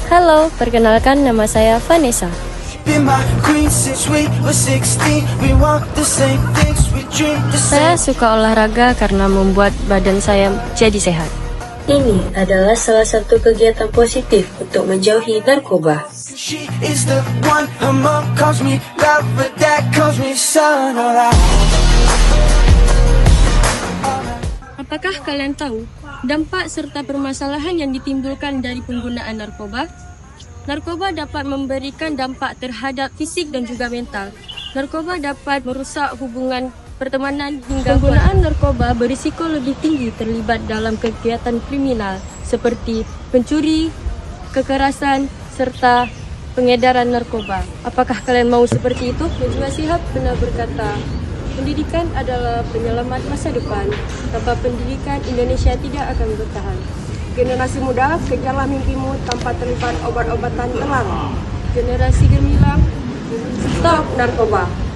Halo, perkenalkan nama saya Vanessa. Saya suka olahraga karena membuat badan saya jadi sehat. Ini adalah salah satu kegiatan positif untuk menjauhi narkoba. Apakah kalian tahu dampak serta permasalahan yang ditimbulkan dari penggunaan narkoba? Narkoba dapat memberikan dampak terhadap fisik dan juga mental. Narkoba dapat merusak hubungan pertemanan hingga penggunaan narkoba berisiko lebih tinggi terlibat dalam kegiatan kriminal seperti pencuri, kekerasan, serta pengedaran narkoba. Apakah kalian mau seperti itu? Najwa Shihab pernah berkata, pendidikan adalah penyelamat masa depan. Tanpa pendidikan, Indonesia tidak akan bertahan. Generasi muda, kejarlah mimpimu tanpa terlibat obat-obatan terlarang. Generasi gemilang, Stop narkoba.